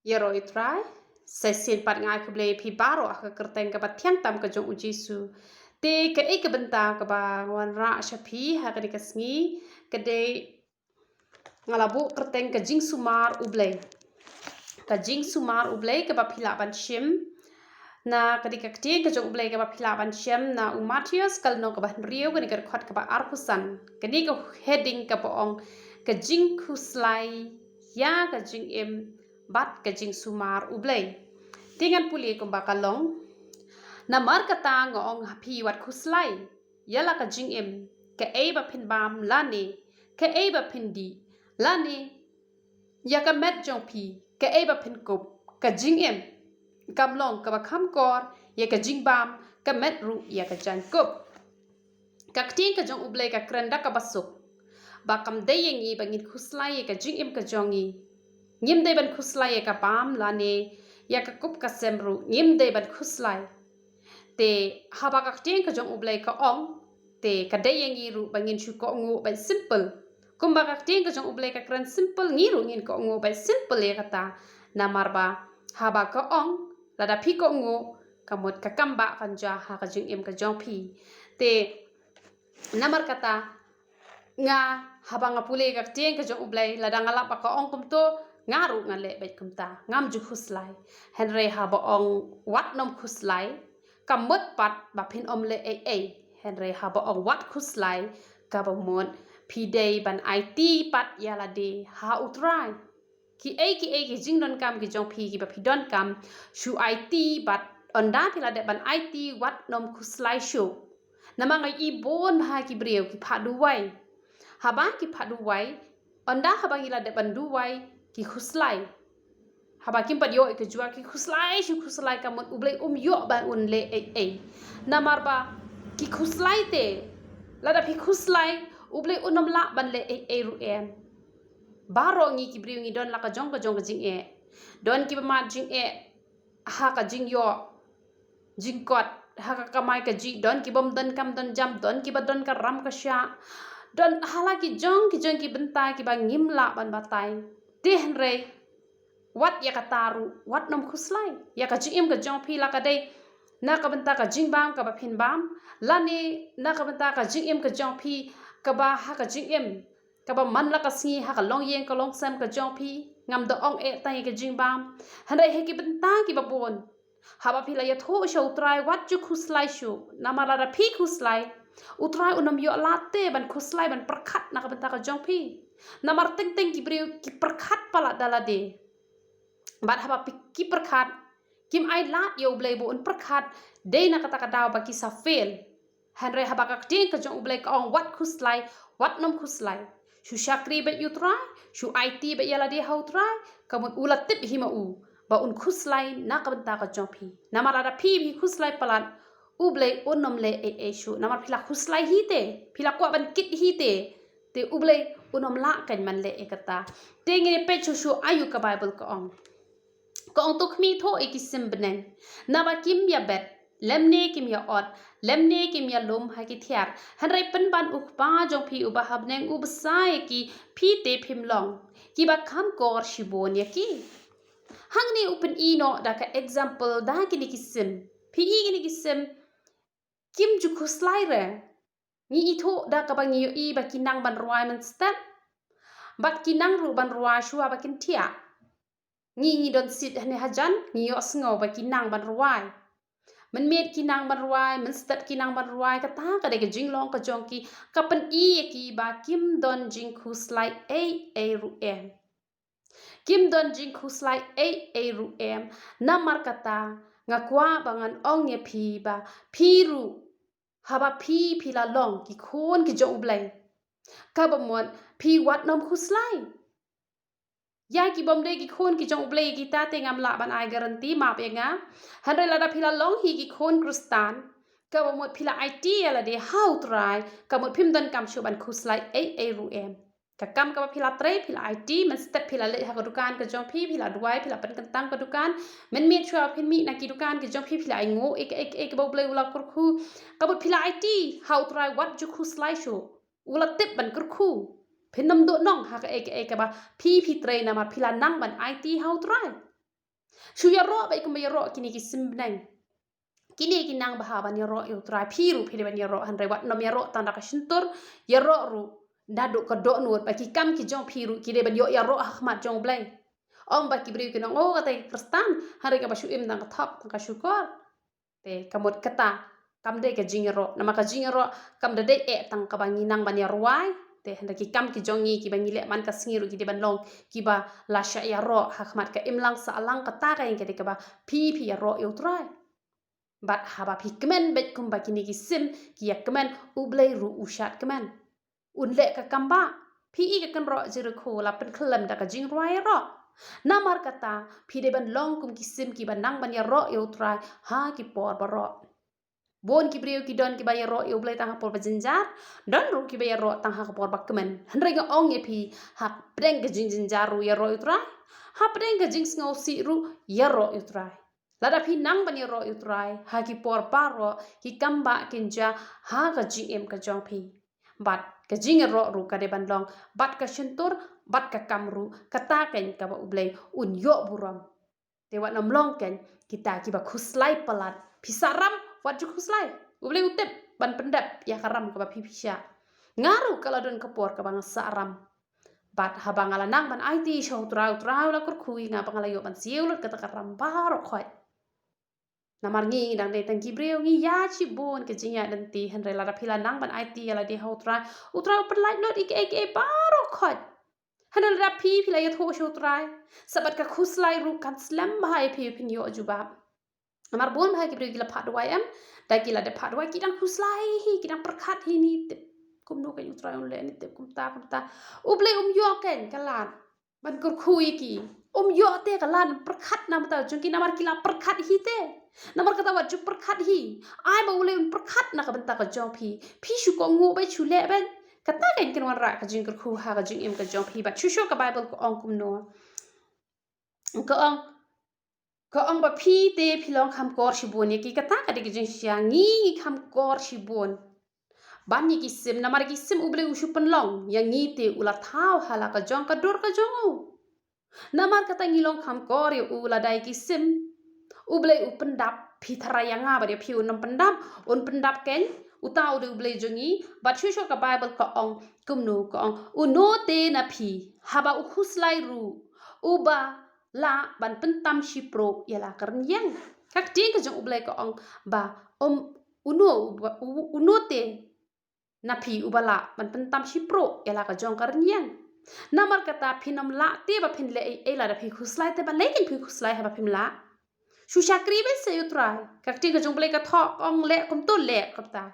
Yaroi try sesin pat ngai ke blei pi baro aka kerteng ke tiang tam ke jong ujisu te ke ke benta ke ba wan ra shapi ha ke kasngi ke de ngalabu kerteng ke jing sumar U Blei ke jing sumar U Blei ke ba pila ban shim na ketika ketieng ke jong U Blei ke ba pila ban shim na U Matius kal no ke ba rio ke ke khot ke ba arpusan ke ni ke heading ke poong ke jing kuslai ya ke jing em bat ke jing sumar U Blei tingan puli ko bakalong na mar kata ngong hapi wat kuslai yala ka jing em ke ba pin bam lani ke ba pin di lani ya ka met jong pi ke ba pin kup ka jing em kam long ka ba kham kor ya ka jing bam ka met ru ya ka jan kup ka ting ka jong U Blei ka krenda ka basuk ba kam de yengi bangin kuslai ya ka jing em ka jongi ngim de ban kuslai ya ka bam lani ya ka kup ka semru ngim de ban kuslai te haba ka ting ka jong U Blei ka ong te ka de yengi ru bangin chu ko ngu ban simple kumba ka ting ka jong U Blei ka kran simple ngiru ngin ko ngu ban simple ya kata na marba haba ka ong lada pi ko ngu kamut ka kamba kan ja ha ka jing em ka jong pi te namar kata nga haba nga pule ka ting ka jong U Blei lada ngala pa ka ong kum to ngaru ngale bet kumta ngam ju khuslai henre haba ong wat nom khuslai kamut pat ba pin om le henre haba ong wat khuslai ka ba mon pi dei ban IT pat yala de ha utrai ki ki jing don kam ki jong pi ki ba pi don kam shu IT bat onda pila de ban IT wat nom khuslai shu nama ngai I bon ha ki breu ki pha duwai haba ki pha duwai onda haba ila de ban duwai ki khuslai haba kim pat yo ke jua ki khuslai shu khuslai kamut U Blei yo ba un le namar ba ki khuslai te lada pi khuslai U Blei unom la ban le ru em baro ngi ki breu ngi don la ka jong ka jing don ki ba ma jing ha ka jing yo jing kot ha ka kamai ka ji don ki bom don kam don jam don ki ba don ka ram ka sha don hala ki jong ki benta ki ba ngim la ban batai te henre wat ya ka taru wat nom khuslai ya ka jing ka jong pi la ka dei na ka benta ka jing bam ka ba phin bam lani na ka benta ka jing ka jong pi ka ba ha ka jing ka ba man la ka si ha ka long yeng ka long sam ka jong pi ngam do ong tai ka jing bam henre he ki benta ki ba bon haba pila ya tho sho utrai wat ju khuslai shu namara ra phi khuslai utrai unam yo late ban khuslai ban perkhat na ka benta ka jong pi namar teng teng ki breu ki perkhat pala dala de bat haba ki perkhat kim ai lat yo Blei bo un perkhat de na kata ka daw ba ki sa fail henre haba ka ting ka jong U Blei ka ong wat khuslai wat nom khuslai shu shakri bet you try shu IT bet yala de how try kamun ulat tip hima u ba un khuslai na ka benta ka jong pi namara da pi khuslai palat U Blei unom le shu namar pila khuslai hi te pila kwa ban kit hi te U Blei unom la kan man le kata te ngi pe shu ayu ka Bible ka ong to khmi tho sim beneng na ba kim ya bet lemne kim ya ot lemne kim ya lom ha ki thiar hanrai pen ban uk pa jong pi u ba habneng u sai ki pi te phim long ki ba kham kor shibon ya ki hangni upen no da ka example da ki ni sim pi ni sim kim ju khuslai re ni I tho da ka bang yo I ba kinang ban ruai man step bat kinang ru ban ruai shu ba kin thia ni don sit hane hajan ni yo sngo ba kinang ban ruai man met kinang ban ruai man step kinang ban ruai ka ta ka de ka jing long ka jong ki ka pan ki ba kim don jing khuslai ru em kim don jing khuslai ru em namar kata ngakwa bangan ong ye phi ba phi ru haba phi la long ki khon ki jong U Blei ka ba mon phi wat nom khuslai ya ki bom de ki khon ki jong U Blei ki ta te ngam la ban ai garanti ma pe nga hanre la da phila long hi ki khon kristan ka ba mon phila IT la de how try ka mon phim don kam shu ban khuslai ru em ka kam ka ba phila tre phila IT man step phila le ha ka dukan ka jong phi phila duai phila pan kan tang ka dukan men mi chua phin mi na ki dukan ki jong phi phila ai ngo ek ba Blei ula kur khu ka ba phila IT how try what ju khuslai shu ula tip ban kur khu phinam do nong ha ka ba phi tre na ma phila nang ban IT how try Shu ya ro ba ikum ya ro kini ki sim nang. Kini kinang baha ban ya ro yu trai piru pili ban ya ro han rewat nom ya ro tanda ka shintur ya ro ru dadu ka do nuot ba ki kam ki jong piru ki de ban yo ya ro ahmat jong blai. Om ba ki bri kinang o kata kristan hari ka ba shu im dang ka thap ka syukur. Te kamot kata kam de ka jingero nama ka jingero kam de e tang ka bangi nang ban ya ruai te handa ki kam ki jongi ki bangi le man ka singiru ki de ban long ki ba la sha ya ro hakmat ka imlang sa alang ka ta ka yang ke ka ba pi ya ro yo trai bat haba pi kemen bet kum ba kini ki sim ki ya kemen U Blei ru ushat kemen un le ka kamba pi I ka kan ro jiru ko la pen klem da ka jing ruai ro namar kata pi de ban long kum ki sim ki ban nang ban ya ro yo trai ha ki por ba ro bon ki brio ki don ki ba ya ro U Blei tang por ba jinjar don ru ki ba ya ro tang ha por ba kemen hendre ga ong ye pi ha preng ga jing jinjar ru ya ro yo trai ha preng ga jing sngo si ru ya ro yo trai lada pi nang ban ya ro yo trai ha ki por ba ro ki kamba kinja ha ga jing em ka jong pi bat ka jing ro ru ka de ban long bat ka shintur bat ka kamru kata ken ka ba U Blei un yo buram te wat nam long ken kita ki ba khuslai palat pisaram wat ju khuslai U Blei utep ban pendap ya karam ka ba pi pisha ngaru kala don kapor ka bang saram bat habang ala nang ban IT show trau la kur kui nga pangala yo ban siu lut kata karam baro khoi namar ngi dang de tang kibreu ngi ya chi bon ke jinya dan ti hen rela pila nang ban IT ala de ho utra per light not ik baro khoi hanal rapi pila ya tho show trai sabat ka khuslai ru kan slam bahai pi pin yo jubab amar bon bahai kibreu gila phat wai am da gila de phat wai kidang khuslai hi kidang perkhat hi ni kum no ka utra on le ni te kum ta U Blei yo ken kalan ban kur kui ki yo te kalan perkhat nam ta jung ki namar kila perkhat hi te namar kata wat ju perkhat hi ai ba U Blei perkhat na ka benta ka jong pi shu ko ngo bai chu le ben kata ken ken wan ra ka jing kur khu ha ka jing em ka jong pi ba chu sho ka bible ko ong kum no ko ong ba pi te philong kham kor shi bon ki kata ka de jing sia ngi kham kor shi bon ban ki sim namar ki sim U Blei ushu penlong yang ngi te ula thau hala ka jong ka dor ka jong namar kata ngilong kham kor yo ula dai ki sim U Blei u pendap pi tharayanga ba de pi un pendap un pendap ken utau de U Blei jongi bat shu ka bible ko ong kumnu ko ong uno te na pi haba u khuslai ru uba la ban pentam shi pro yala karn yang kak ting ka jong U Blei ko ong ba uno te na pi ubala ban pentam shi pro yala ka jong karn yang namar kata pinam la te ba pin le la da pi khuslai te ba lekin pi khuslai ha ba pin la shu shakri be se utrai kak ting ka jong Blei ka tho ong le kum to le kata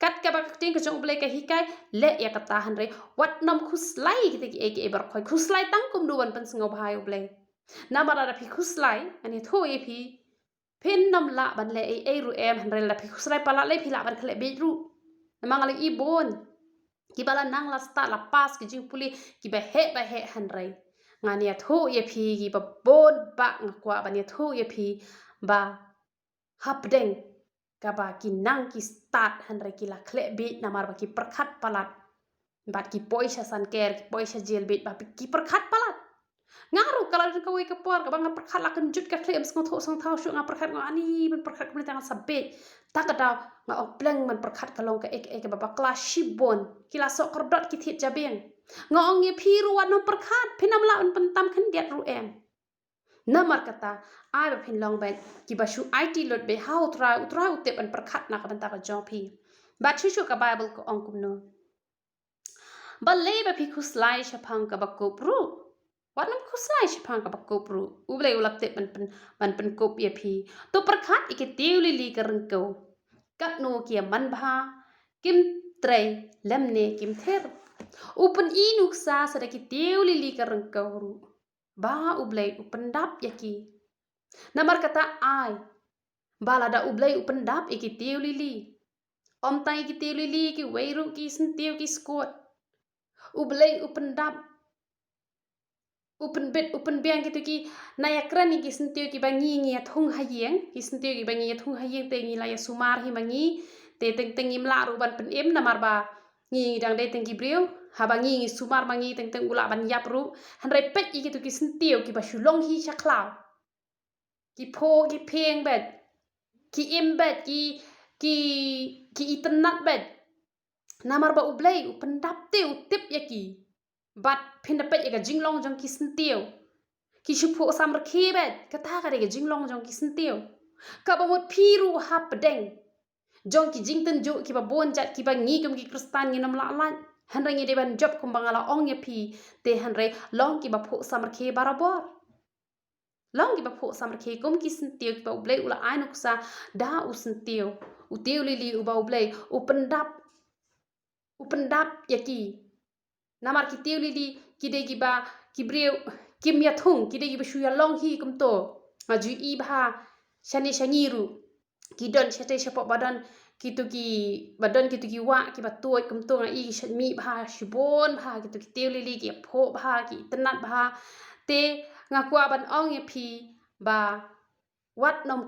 kat ka ba kak ting ka jong Blei ka hikai le ya kata han re wat nam khuslai ki ki bar khoi khuslai tang kum du ban pen sngo bhai U Blei namar da pi khuslai ani tho e pi pin nam la ban le ru em han re la pi khuslai pala le pi la ban khle be ru namang le I bon ki bala nang la sta la pas ki jing puli ki ba he han re ngani ya tho ye pi ki ba bon ba ngakwa ban ya tho ye pi ba hapdeng ka ba ki nang ki start han re ki la khle be namar ba ki perkhat palat bat ki poisha san ker ki poisha jel be ba ki perkhat palat ngaru kalau ka wei ka por ka bang perkhat la kan jut ka khlem sng tho sang thau shu nga perkhat nga ani ban perkhat ka tang sabbe ta ka daw nga ok pleng man perkhat ka long ka ek ba klas shibon kila sok kordot ki thit jabeng nga ong ye phiru wan no perkhat phinam la un pentam khan diat ru em namar kata ai ba phin long ben ki ba shu IT lot be how utra utep an perkhat na ka banta ka jong phi ba chu ka bible ko ong kum no ba le ba phi khuslai shaphang ka ba ko pru wat nam khuslai shaphang ka ba ko pru U Blei ulap te ban pen kop ye phi to perkhat ike teuli li ka reng ko kat no ki man bha kim trei lemne kim ther upen inuk sa sada ki teuli li ka reng ko ru ba U Blei upendap yaki namar kata ai balada U Blei upendap iki teuli li om tai ki teuli li ki weiru ki sentiu ki skot U Blei upendap upen biang gitu ki nayakran ki sentiu ki bangi ngi thung hayeng ki sentiu ki bangi thung hayeng te ngi la ya sumar hi mangi te teng im la ru ban pen em namar ba ngi dang de teng ki brio ha bangi ngi sumar mangi teng ula ban yap ru han re pet ki gitu ki sentiu ki ba shulong hi shaklau ki pho ki pheng bet ki im bet ki itanat bet namar ba u Blei u pendap te u tip ya ki bat phindapet ya ka jinglong jong ki sentieu ki shupo samar khi bet kata ka de jinglong jong ki sentieu ka ba mot phiru ha pedeng jong ki jingten jo ki ba bon jat ki ba ngi kum ki kristan ngi nam la lan han rangi de ban job kum bangala ong ya phi te han re long ki ba pho samar khi barabor long ki ba pho samar khi kum ki sentieu ki ba u Blei ula ai nuk sa da u sentieu u teu lili u ba u Blei u pendap ya ki namar ki teu lili ki de ki ba ki breu kim ya thung ki de ki ba shu ya long hi kum to ma ju i ba shani ru ki don chete chapo badan ki tu ki badan ki tu ki wa ki ba toy kum to nga i mi ba shibon ba ki tu ki teu lili ki pho ba ki tenat ba te nga kwa ban ong ya phi ba wat nom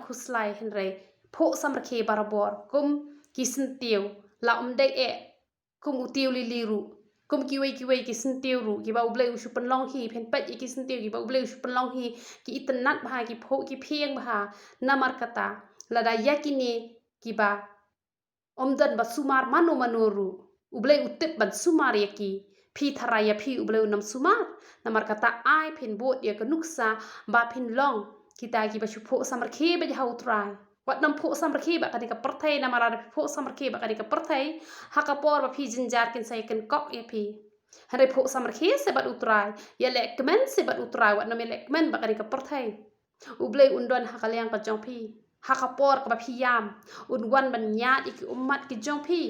khuslai henre pho samar khe barabor kum ki sentieu la de e kum u teu lili ru kum ki wei ki sentieu ru ki ba u Blei u shu pen long hi phen pet ki sentieu ki ba u Blei u shu pen long hi ki itanat ba ki pho ki phieng ba namar kata lada yakini ki ba omdan ba sumar mano ru u Blei u tip ban sumar yaki phi tharaya phi u Blei u nam sumar namar kata ai phen bot ya ka nuksa ba phen long kita ki ba shu pho samar khe ba ha utrai wat nam pho samar khe ba ka perthai namara pho samar khe ba ka perthai hakapor ba phi jinjar kin sai kan kok ya phi hare pho samar khe se bat utrai ya le kmen se bat utrai wat nam le kmen ba ka perthai u Blei undon hakalyang ka jong phi hakapor ka ba phi yam unwan ban nyat iki ummat ki jong phi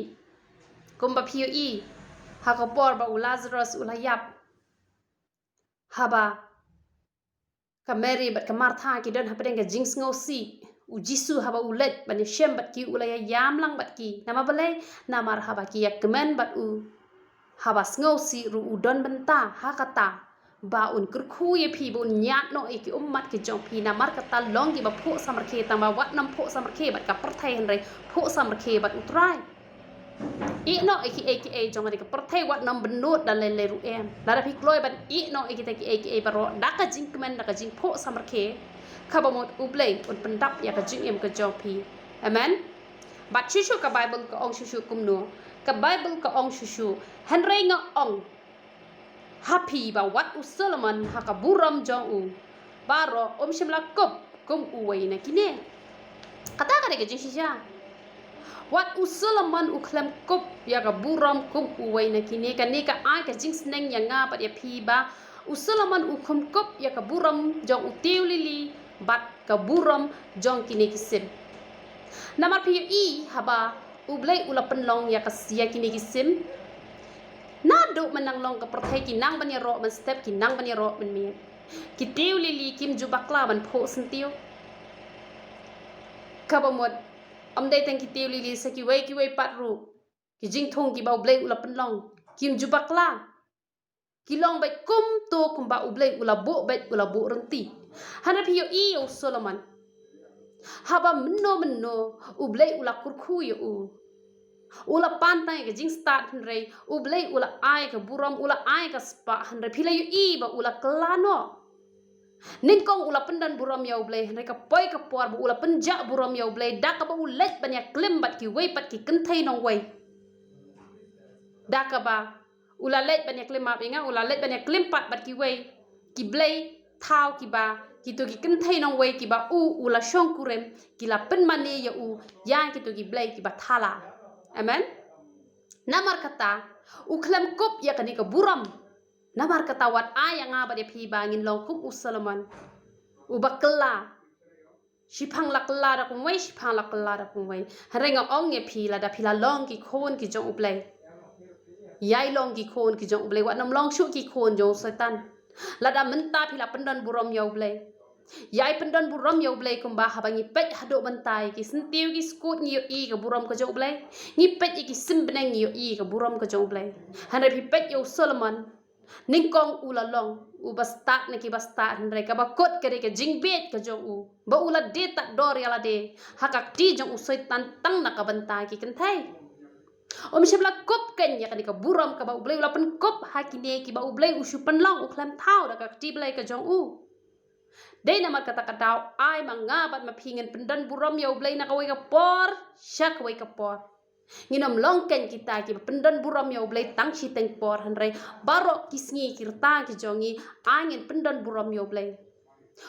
kum ba phi i hakapor ba u Lazarus ulayap haba ka Mary bat ka Martha ki don hapedeng ka jing sngo si u Jisu haba ulet ban shem bat ki ulaya yam lang bat ki nama bale namar haba ki yak kemen bat u haba sngo si ru udon benta hakata ba un kurkhu ye phi bun nyat no iki ummat ki jong phi namar kata long ki ba pho samar khe tama wat nam pho samar khe bat ka perthai henre pho samar khe bat utrai i no aka jong ka perthai wat nam benut dan le ru em la phi kloi ban i no aka baro daka jing kemen daka jing pho samar khe khabamot u Blei un pendap ya ka jing em ka jong phi amen bat shushu ka Bible ka ong shushu kum no ka Bible ka ong shushu henre nga ong happy ba wat u Solomon haka buram jong u baro shimla kop kum u wei na kine kata ka de ka jing shisha wat u Solomon u khlem kop ya ka buram kum u wei na kine ka ne ka ai ka jing sneng ya nga ba ya phi ba u Solomon u khum kop ya ka buram jong u teu lili bat ka buram jong kine kisim namar phi i haba u Blei ula penlong ya ka sia kine kisim na do menang long ka perthai ki nang ban ya ro man step ki nang ban ya ro man mi ki teu lili kim ju bakla ban pho sentiu ka ba mot am dai tang ki teu lili sa ki wei pat ru ki jing thong ki ba u Blei ula penlong kim ju bakla ki long bai kum to kum ba u Blei ula bo renti hana phi yo i o Solomon haba menno u Blei ula kurkhu yo u ula pantai ka jing start henrei u Blei ula ai ka buram ula ai ka spa henrei phila yu i ba ula klano ningkong ula pendan buram ya u Blei henrei ka poi ka por ba ula penja buram ya u Blei dak ba u let ban ya klim bat ki wei pat ki kenthai nong wei dak ba ula let ban ya klim ma inga ula let ban ya klim pat bat ki wei ki Blei thau ki ba ki tu ki kenthai nong wei ki ba u ula shong kurem ki la pen mane ya u yang ki tu ki Blei ki ba thala amen namar kata u khlem kop ya kani ka buram namar kata wat aya nga ba de phi bangin long kum u Solomon u bakla shipang lakla da kum wei shipang lakla da kum wei harenga ong ye phi la da phila long ki khon ki jong u Blei yai long ki khon ki jong u Blei wat nam long shu ki khon jong setan la da menta phila pendan buram ya u Blei yai pendan buram ya u Blei kum ba habangi pet hado bantai ki sentiu ki skut ngi i ka buram ka jong u Blei ngi pet ki simbeneng ngi i ka buram ka jong u Blei hanre phi pet yo Solomon ningkong ula long u bastat ne ki bastat hanre ka ba kot ka de ka jingbet ka jong u ba ula de tak dor ya la de hakak ti jong u setan tang na ka bantai ki kenthai shebla kop ken ya ka buram ka ba u Blei ula pen kop hakine ki ba u Blei u shu pen long u khlam thau da ka ti Blei ka jong u Day na magkatakaw ay mangabat mapingin pendan buram ya U Blei na kaway kapor, siya kaway kapor. Nginom longken kita ki pendan buram ya U Blei tang si teng por hanray barok kisngi kirta ki jongi angin pendan buram ya U Blei.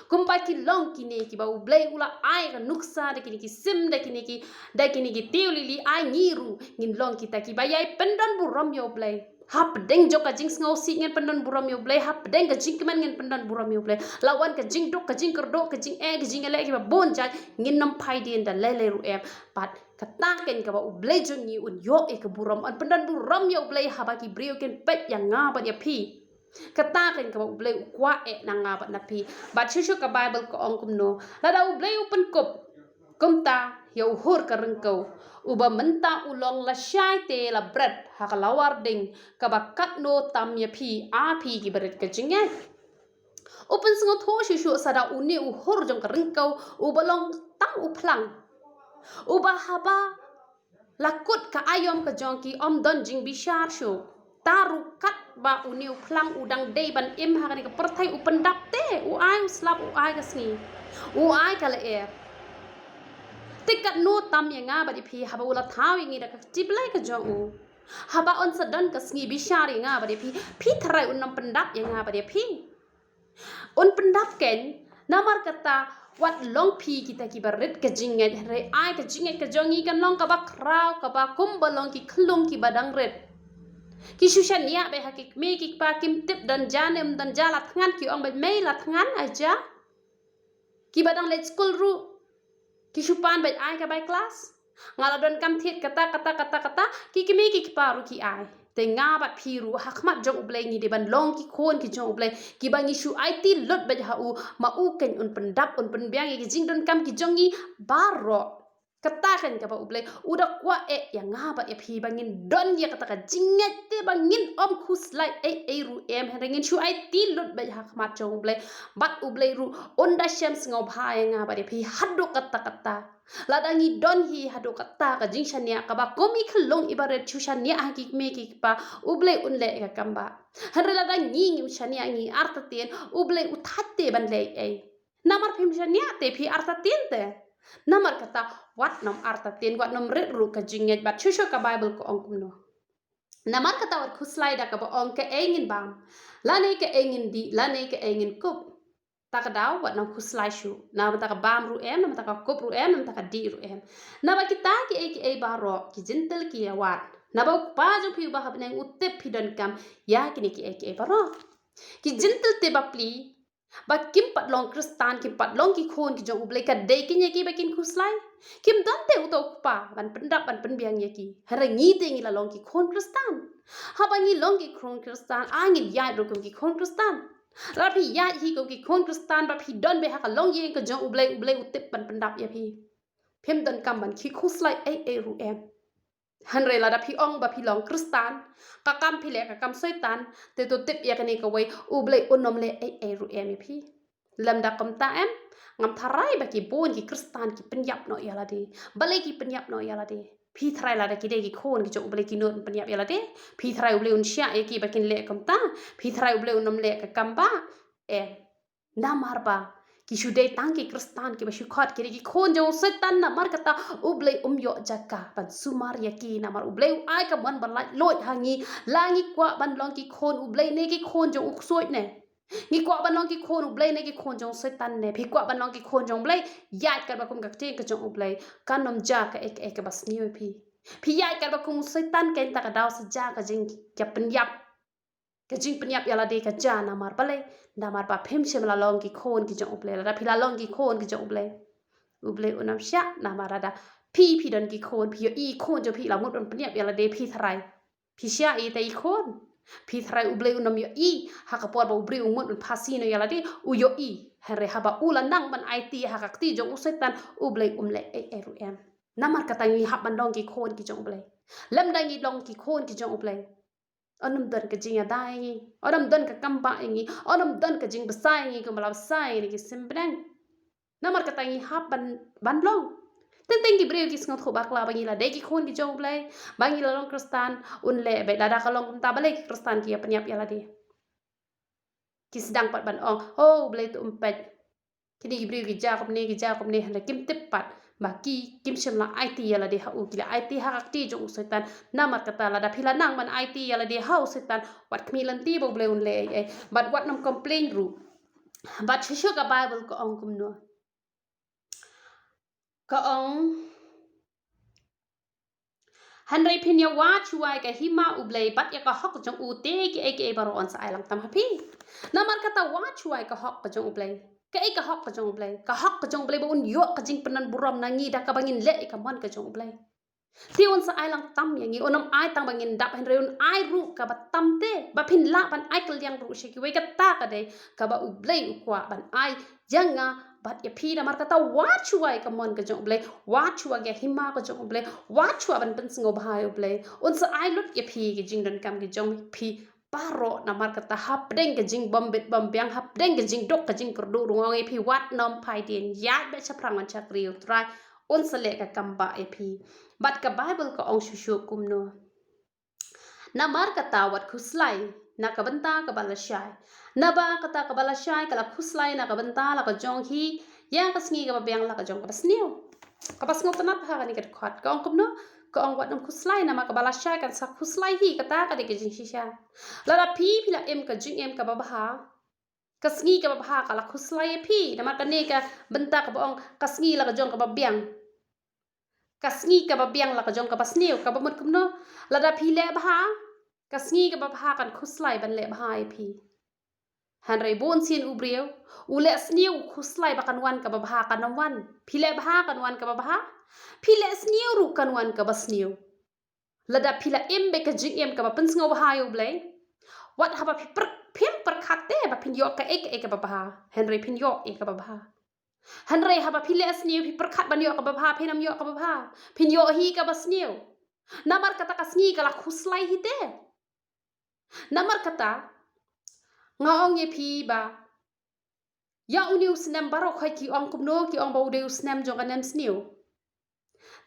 Kumpai ki long kini ki ba U Blei ula ai ka nuksa de kini ki sim de kini ki tiuli li ai ngiru ngin long kita ki bayai pendan buram ya U Blei. Hap deng joka jing ngau si ngin pendan buram ya U Blei, hap deng ka jing keman ngin pendan buram ya U Blei. Lawan ka jing dok ka jing kerdo ka jing ka jing ele ki ba bon jai ngin nam pai din da lele ru em pat kataken ka ba U Blei jongi un yo e ka buram an pendan buram ya U Blei haba ki brio ken pet yang nga ba ya pi. Kataken ka ba U Blei ukwa na nga ba na pi. Bat shushu ka Bible ko ong kumno. Lada U Blei upen kop kumta ya uhur ka rengkau. Uba menta ulong la syai te la bread hakalawar ding kabakat no tam ya pi api ki berit ka jingai. Upen sengot ho shushu sada uni uhur jong ka rengkau ubalong tam uplang. Uba haba lakut ka ayom ka jongki om don jing bishar shu. Taru kat ba uni uplang udang day ban im hakani ka pertai upen dapte u ai uslap u ai ka sngi. U ai ka le er. Tikat no tam yang nga ba di pi haba ula tawi ngi da ka jiblai ka jong u. Haba on sadon ka sngi bishari nga ba di pi tharai un nam pendap yang nga ba di pi. Un pendap ken namar kata wat long pi kita ki barit ka jinget re ai ka jinget ka jongi kan long ka ba kraw ka ba kumbalong ki klung ki badang red. Ki sushan ya be hakik me ki pa kim tip dan janem dan jalat ngan ki ong be me lat ngan aja. Ki badang let school ru ki supan bai ai ka bai kelas ngala don kam thiet kata ki me ki paru ki ai te nga bat phiru hakmat jong U Blei ngi de ban long ki khon ki jong U Blei ki bangi su ai ti lot ba ha u ma u ken un pendap un penbiang ki jing don kam ki jongi baro katakan ka ba U Blei udah kwa yang nga ba e phi bangin don ya kata ka jinget te bangin om khuslai ru em herengin su ai ti lot ba hakmat jong U Blei bat U Blei ru onda shams ngau bha nga ba de phi haddo kata ladangi don hi hado kata ka jing shania ka ba komi khlong ibaret chu shania hakik me ki pa U Blei un le ka kamba har ladangi ngi shania ngi artaten U Blei uthatte ban le namar phim shania te phi artaten te namar kata wat nom artaten wat nom red ru ka jinget bat shusho ka Bible ko ong kumno namar kata wat khuslai da ka ba ong ka engin bam lane ka engin di lane ka engin kup takadaw wat nam khuslai shu nam taka bam ru em nam taka kup ru em nam taka di ru em naba kita ki baro ki jintel ki wat naba pa jo phi ba habne utep phidan kam ya kini ki baro ki jintel te bapli ba kim pat long kristan kim pat long ki khon ki jong U Blei ka dei ki ki bakin khuslai kim dan te uto pa ban pendap ban penbiang ki hare ngi te ngi la long ki khon kristan ha ba ngi long ki khon kristan a ngi ya ro ki khon kristan rapi ya hi ko ki khon kristan ba phi don be ha ka long ye ka jong U Blei utip ban pendap ya phi phem don kam ban ki khuslai ru em hanre la da phi ong ba phi long kristan ka kam phi le ka kam soitan te to tip ya kani ka wai U Blei unom le ru em phi lam da kam ta em ngam tharai ba ki bon ki kristan ki penyap no ya la di balai ki penyap no ya la di phi thrai la da ki de ki khon ki jong U Blei ki non penyap ya la di phi thrai U Blei un sya e ki ba kin le kam ta phi thrai U Blei unom le ka kam ba namar ba ki shude tangki kristan ki ba shukhat ki khon jong setan na mar kata U Blei yo jaka ban sumar ya ki na mar U Blei ai ka man ban lai lot hangi langi kwa ban long ki khon U Blei ne ki khon jong uksoit ne ngi kwa ban long ki khon U Blei ne ki khon jong setan ne phi kwa ban long ki khon jong Blei yat ka ba kum ka te ka jong U Blei kanom ja ka ek bas ni phi yat ka ba kum setan ken ta ka daw sa ja ka jing ya penyap ka jing penyap ya la de ka ja na mar balai namar pa phem shem la long ki khon ki jong U Blei la phi la long ki khon ki jong U Blei unam sha namar da phi don ki khon phi i khon jo phi la mut on penyap ya la de phi thrai phi sha i te i khon phi thrai U Blei unam yo i ha ka por ba U Blei umut on phasi no ya la de u yo i hare ha ba ula nang ban IT ha ka ti jong U setan U Blei le ru em namar kata ngi hab ban long ki khon ki jong U Blei lam da ngi long ki khon ki jong U Blei onam don ka jing adai ngi onam don ka kamba ngi onam don ka jing besai ngi ko malab sai ngi simbrang namar kata ngi hap ban long teng ki breu ki sngot kho bakla bangi la de ki khon ki jong U Blei bangi la long kristan un le be la da ka long ta bale ki kristan ki penyap ya la de ki sedang pat ban ong U Blei tu umpet kini gibri gija komne handa kim tepat baki kim shemla IT yala de hau kila IT hakti jong setan namar kata la da pila nang man IT yala de hau setan wat kmilan ti bo bleun le but wat nam complain ru but shisho ka Bible ko ong kumno ka ong Hanrei pin ya wa chuai ka hima U Blei bat ya ka hok jong u te ki eke baro on sa ailang tam hapi namar kata wa chuai ka hok ka jong U Blei ka hok ka jong U Blei ka hok ka jong U Blei ba un yo ka jing penan buram nangi da ka bangin le ka mon ka jong U Blei ti on sa ailang tam yangi onam ai tang bangin dap henrei un ai ru ka ba tam te ba pin la ban ai kel yang ru shiki we ka ta ka de ka ba U Blei u kwa ban ai janga bat ya phi namar kata wa chuai ka mon ka jong U Blei wa chua ga hima ka jong U Blei wa chua ban pen singo bhai U Blei un sa ai lut ya phi ki jing don kam ki jong phi paro namar kata hap deng ke jing bom bit bom biang hap deng ke jing dok ke jing kerdu rungong e phi wat nom phai din ya be chaprang man chakri utrai un sale ka kamba e phi bat ka Bible ka ong shushu kumno namar kata wat khuslai na ka banta ka balashai na ba kata ka balashai kala khuslai na ka banta la ka jong hi yang ka sngi ka biang la ka jong ka basniu ka basngo tanap ha ka ni ka khat ka ong kumno ka ong wat nam khuslai na ma ka balashai kan sa khuslai hi kata ka de ke jing shisha la da phi la em ka jing em ka ba ha ka sngi ka ba ha kala khuslai e phi na ma ka ne ka banta ka ba ong ka sngi la ka jong ka ba biang kasngi ka ba biang la ka jong ka basniu ka ba mut kumno la da phi le bha kasngi ka ba bha kan khuslai ban le bha ai phi han rei bon sin U Breu u le sniu khuslai ba kan wan ka ba bha kan wan phi le bha kan wan ka ba bha phi le sniu ru kan wan ka basniu la da phi la embe ka jing em ka ba pen sngo bha U Blei wat ha ba phi phim per khate ba phin yo ka ek ba bha han rei phin yo ek ka ba bha Hanrei haba pile asniu pi perkat ban yo ka babha pinam yo ka babha pin yo hi ka basniu namar kata kasngi kala khuslai hi te namar kata ngaong ye pi ba ya uniu snem baro khoi ki ong kumno ki ong bau deu snem jo kanem sniu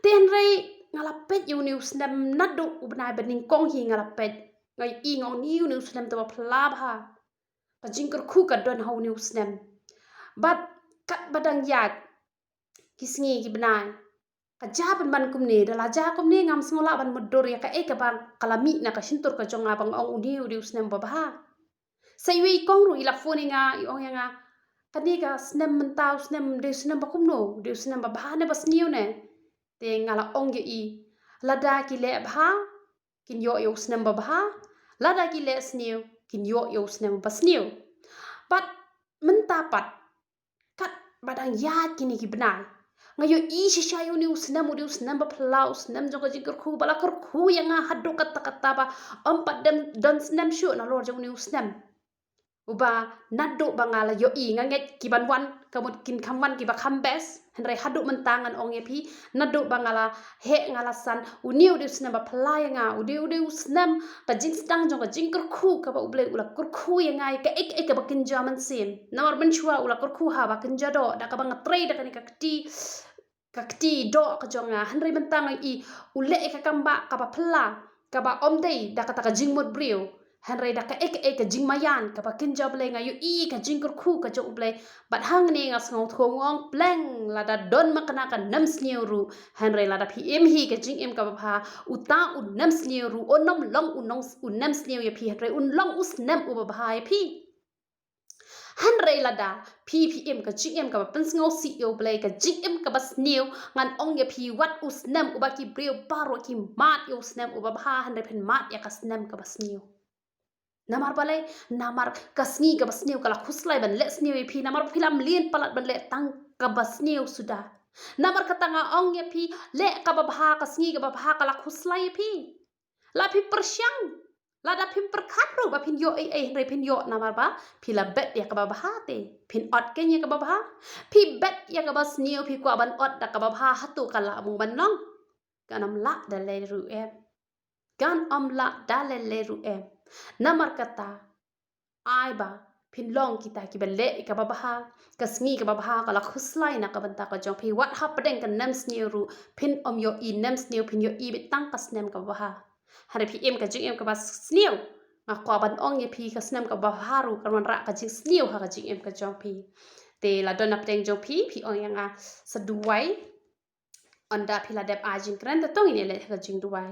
ten rei ngala pet uniu snem nadu ubnai bening kong hi ngala pet ngai i ngong niu niu snem to phla bha ka jingker khu ka don hau niu snem but kat badang yak kisngi ki benai ka jaban ban kumne dala ja kumne ngam smola ban mudor ya ka ka bang kalami na ka sintur ka jonga bang ong udi snem babha saywi kong ru ila phone nga I ong nga kani ka snem mentau snem de snem bakumno de snem babha ne basniu ne te ngala ong ge I lada ki le bha kin yo snem babha lada ki le sniu kin yo snem basniu pat mentapat kat badang ya kini ki benai ngayo I shisha yo ni usnam ba phla usnam jo ka jingker khu bala kar khu yanga haddo kata kata ba pat dem don snam shu na lor jo ni usnam uba naddo bangala yo I nganget ki ban wan kamut kin kamwan ki ba kambes henre haddo mentangan ong epi naddo bangala he ngala san uniu de usnam ba phla yanga ude usnam ka jing stang jo ka jingker khu ka ba uble ula kur khu yanga ka ek ba kin jaman sim namar ben chua ula kur khu ha ba kin jado da ka bang trade da ka ni kakti do ka jonga hanrei mentang I ule ka kamba ka ba phla ka ba omdei da ka ta ka jingmot brio hanrei da ka ek jing mayan ka ba kin job le nga yu I ka jingkur khu ka jo ble bat hang ne nga sngo thongong pleng la da don makana ka nam sniu ru hanrei la da phi em hi ka jing em ka ba pha uta un nam sniu ru onom long unong un nam sniu ya phi hanrei un long us nam u ba bha ya phi hanrei lada ppm ka jing em ka pensngo si yo Blei ka jing em ka bas new ngan ong ya phi wat usnem uba ki breu paro ki mat yo snem uba bha hanrei pen mat ya ka snem ka bas new namar balai namar kasngi ka bas new kala khuslai ban les new phi namar philam lien palat ban le tang ka bas new suda namar katanga ong ya phi le ka ba bha kasngi ka ba bha kala khuslai phi la phi persyang la da phin perkhat ru ba phin yo re phin yo namar ba phi la bet ya ka ba bha te phin ot ke nya ka ba bha phi bet ya ka ba sniu phi kwa ban ot da ka ba bha hatu kala mu ban nong ganam la da le ru em gan am la da le ru em namar kata ai ba phin long kita ki bele ka ba bha kasngi ka ba bha kala khuslai na ka banta ka jong phi wat hap deng ka nam sniu ru phin om yo I nam sniu phin yo I bit tang ka snem ka ba bha hare phi em ka jing em ka ba sniu nga kwa ban ong ye phi ka snem ka ba haru ka man ra ka jing sniu ha ka jing em ka jong phi te la dona pedeng jo pi ong yang a seduai onda pi la dep a jing kren te tong ini le ka jing duai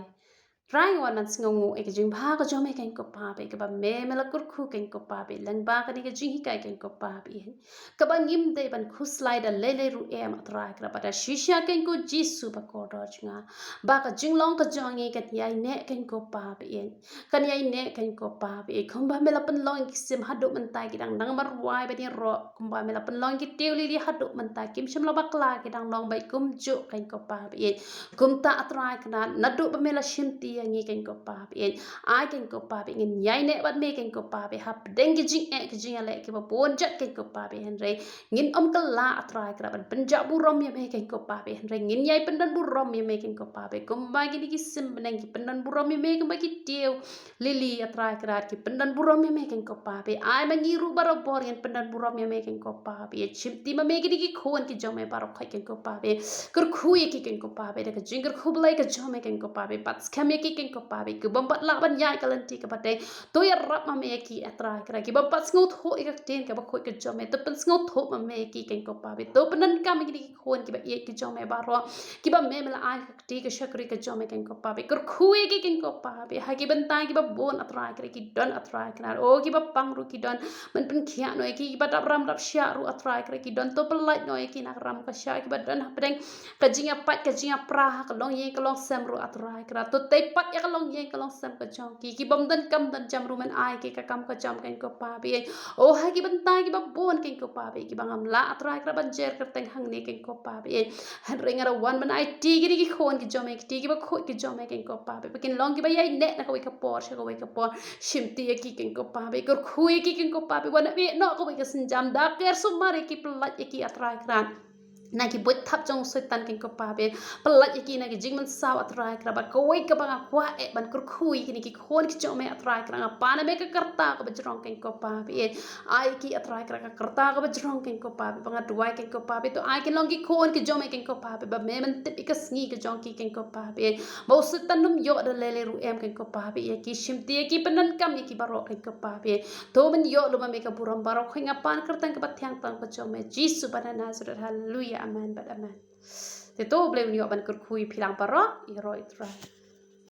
Rai wan man singongu e ka jing ba ka jome ken ko pa be ka ba me la kur khu ken ko pa be lang ba ka ni ka jing hi kai ken ko pa be ka ba ngim de ban khu slide le ru em atra kra ba da shisha ken ko jisu ba ko do chinga ba ka jing long ka jong e ka yai ne ken ko pa be kan yai ne ken ko pa be khom ba me la pan long ki sim hadu man tai ki dang nang mar wai ba ni ro khom ba me la pan long ki tew li li hadu man tai kim shim lo ba kla ki dang long bai kum ju ken ko pa be kum ta atra kna nadu ba me la shim ti ngi ken ko pa be ai ken ko pa be ngin yai ne bat me ken ko pa be hap deng ki jing ale ki ba bon jat ken ko pa be hen re ngin om ka la atra kra ban penja bu rom ye me ken ko pa be hen re ngin yai pendan bu rom ye me ken ko pa be kum ba ki ki sim beneng ki pendan bu rom ye me ken ba ki teu lili atra kra ki pendan bu rom ye me ken ko pa be ai ma ngi ru baro bor ngin pendan bu rom ye me ken ko pa be chim ti ma me ki khon ki jome baro khai ken ko pa be kur khu ye ki ken ko pa be de ka jing kur khu blai ka jome ken ko pa be pat skam ye ki ken ko pa be ku bom pat la ban yai ka lan ti ka pate to ya rap ma me ki atra kra ki bom pat sngot ho ka ten ka ba khoi ka jome to pen sngot ho ma me ki ken ko pa be to penan ka me ki khon ki ba ye ki jome baro ki ba me la ai ka ti ka shakri ka jome ken ko pa be kur khu ye ki ken ko pa be ha ki ban ta ki ba bon atra kra ki don atra kra o ki ba pang ru ki don man pen khia no ki ba dap ram dap sya ru atra kra ki don to pelai no ki nak ram ka sya ki ba don ha pedeng ka jinga pat ka jinga pra ka long ye ka long sem ru atra kra to te pat ya ka long ye ka long sem ka jong ki bom dan kam dan jam ru man ai ki ka kam ka jam ken ko pa be o ha ki ban ta ki ba bon ken ko pa be ki bangam la atra kra ban jer ka teng hang ne ken ko pa be han ring ara wan man ai ti ki khon ki jome ki ti ki ba khoi ki jome ken ko pa be ken long ki ba yai ne na ko ka por sha ko ka por shim ti ki ken ko pa be ko khui ki ken ko pa be wan be no ko ka sin jam da ker sumar ki plat ki atra kra na ki bot thap jong setan ken ko pa be pelat ki na ki jing man saw atrai kra ba ko wai ka ba kwa e ban kur khui ki ki khon ki chome atrai kra nga pa na me ka karta ko bajrong ken ko pa be ai ki atrai kra ka karta ko bajrong ken ko pa be ba duai ken ko pa be to ai ki long ki khon ki jome ken ko pa be ba me man tip ka sngi ka jong ki ken ko pa be bo setan num yo da le ru em ken ko pa be ki shim ti ki panan kam ki baro ken ko pa be to man yo lu ma me ka buram baro khinga pan kartang ka bathyang tang ko chome jisu bana nazareth hallelujah amen but amen te to ble ni ban kur khui philang paro i roi tra